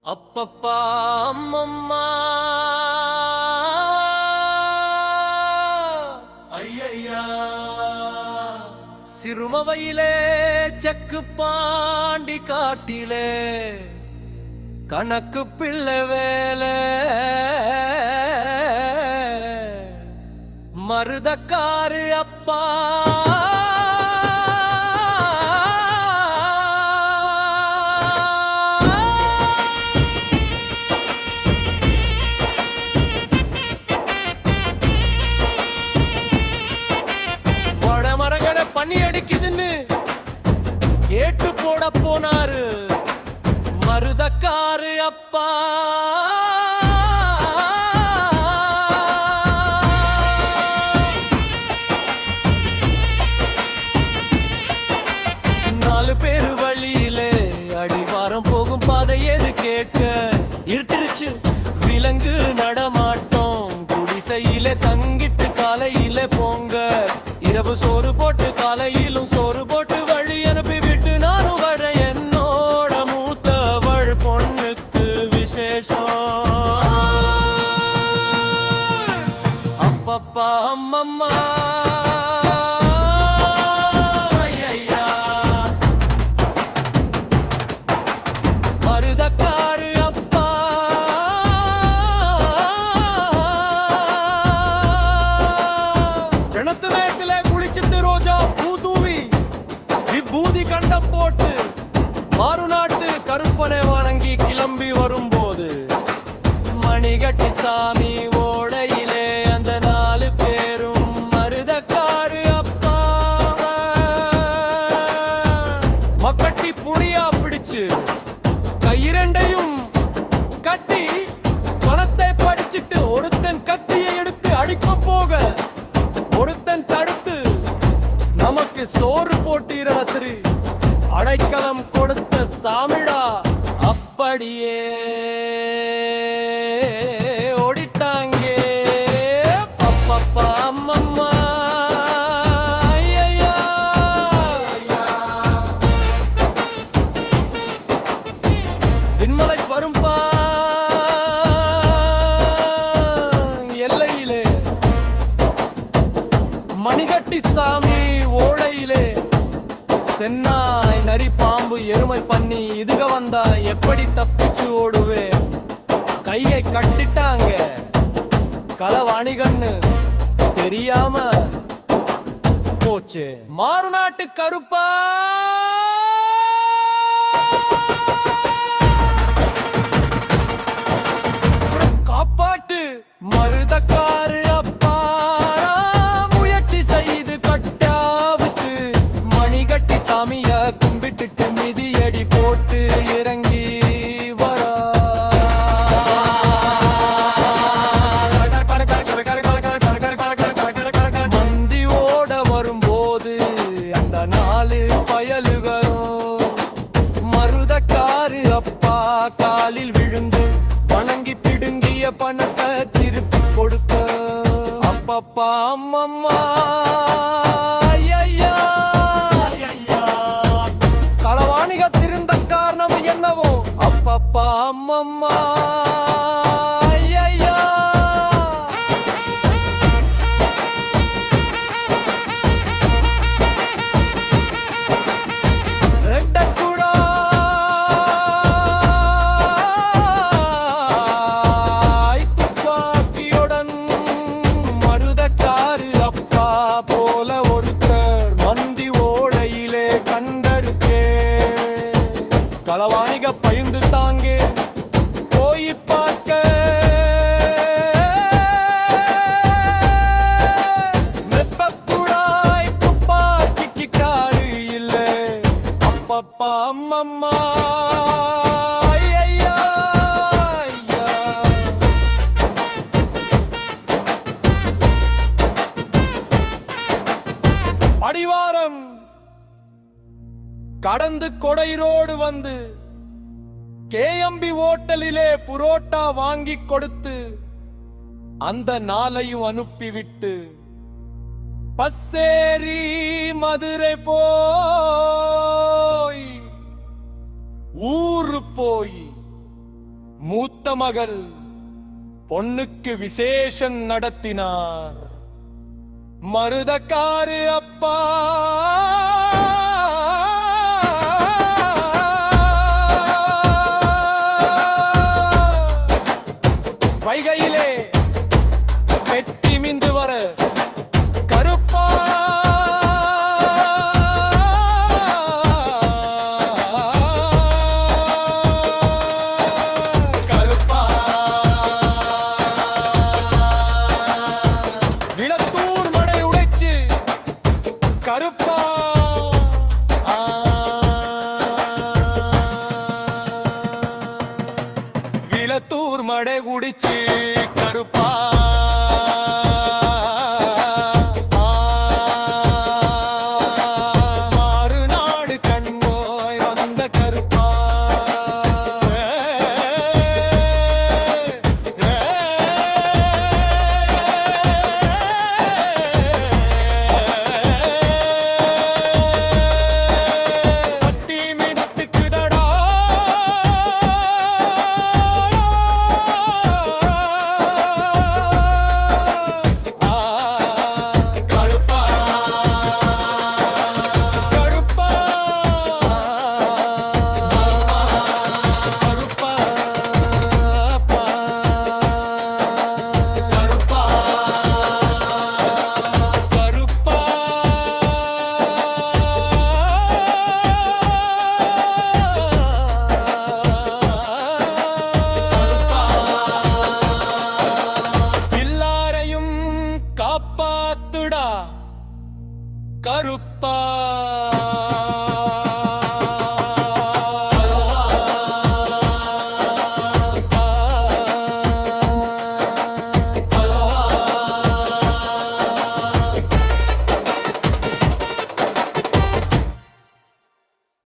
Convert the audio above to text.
அப்பப்பா அம்மம்மா ஐயா சிறுமவையிலே செக்கு பாண்டி காட்டிலே கணக்கு பிள்ளை வேலை மருதக்காரு அப்பா பனி அடிக்குதுன்னு கேட்டு போட போனாரு மருதக்காரு அப்பா. நாலு பேரு வழியிலே அடிவாரம் போகும் பாதை ஏது கேட்க இருட்டுருச்சு விலங்கு நடமாட்டோம் குடிசையிலே தங்கிட்டு காலையில போங்க இரவு சோறு போட்டு காலையிலும் சோறு போட்டு வழி அனுப்பி விட்டு நானும் வர என்னோட மூத்தவள் பொண்ணுக்கு விசேஷம். அப்பப்பா அம்மம்மா மருதக்காரு அப்பா ஜனத்து மேட்டிலே குளிச்சிட்டு ரோஜா பூதூவி விபூதி கண்டம் போட்டு மாறுநாட்டு கருப்பனை வணங்கி கிளம்பி வரும்போது மணிகட்டி சாமி ஓடையிலே அந்த நாலு பேரும் மருதக்காரு அப்பா மக்கட்டி புடியா பிடிச்சு கையிரண்டையும் கட்டி பணத்தை படிச்சுட்டு ஒருத்தன் கத்தியை எடுத்து அடிக்க போக ஒருத்தன் தடுத்து நமக்கு சோறு போட்டீர ராத்திரி அடைக்கலம் கொடுத்த சாமிடா அப்படியே ஓடிட்டாங்கே. அப்பப்பா அம்மம்மா ஐயா விண்மலை வரும்பா எல்லையிலே மணிகட்டி சாமி ஓடையிலே சென்னாய் நரி பாம்பு எருமை பண்ணி இதுக வந்தா எப்படி தப்பிச்சு ஓடுவே கையை கட்டிட்டாங்க களவாணிகன்னு தெரியாம போச்சு மாறுநாட்டு கருப்பா. காப்பாட்டு மருதக்காரு அப்பா முயற்சி செய்து கட்டாவுக்கு மணிகட்டி சாமிய கும்பிட்டுட்டு மிதியடி போட்டு இறங்கி வரா. மந்தி ஓட வரும்போது அந்த நாலு பயலுகளும் மருதக்காரு அப்பா காலில் விழுந்து வணங்கி பிடுங்கிய பணத்தை திருப்பி கொடுக்க. அப்பப்பா அம்மம்மா ஐயா களவாணிக திருந்த காரணம் என்னவோ அப்பப்பா அம்மம்மா ஐயா ரெட்டக்குடா துப்பாக்கியுடன் மருதக்காரு அப்பா போல ஒருத்தர் மந்தி ஓடையிலே கண்டருக்கே களவாணிக பயந்து தாங்கே போய் பார்க்க மெப்பக்குழாய் துப்பாக்கிக்கு காரு இல்லை. அப்பப்பா அம்மம்மா ஐயா அடிவாரம் கடந்து கொடைரோடு வந்து கேஎம்பி ஓட்டலிலே புரோட்டா வாங்கி கொடுத்து அந்த நாளையும் அனுப்பிவிட்டு பஸ்ஸேரி மதுரை போய் ஊரு போய் மூத்த மகள் பொண்ணுக்கு விசேஷம் நடத்தினார். மருதக்காரு அப்பா வைகையிலே வெட்டி மிந்து வர கருப்பா கருப்பா விளத்தூர் மடை உடைச்சு கருப்பா விளத்தூர் மடை குடிச்சு கருப்பா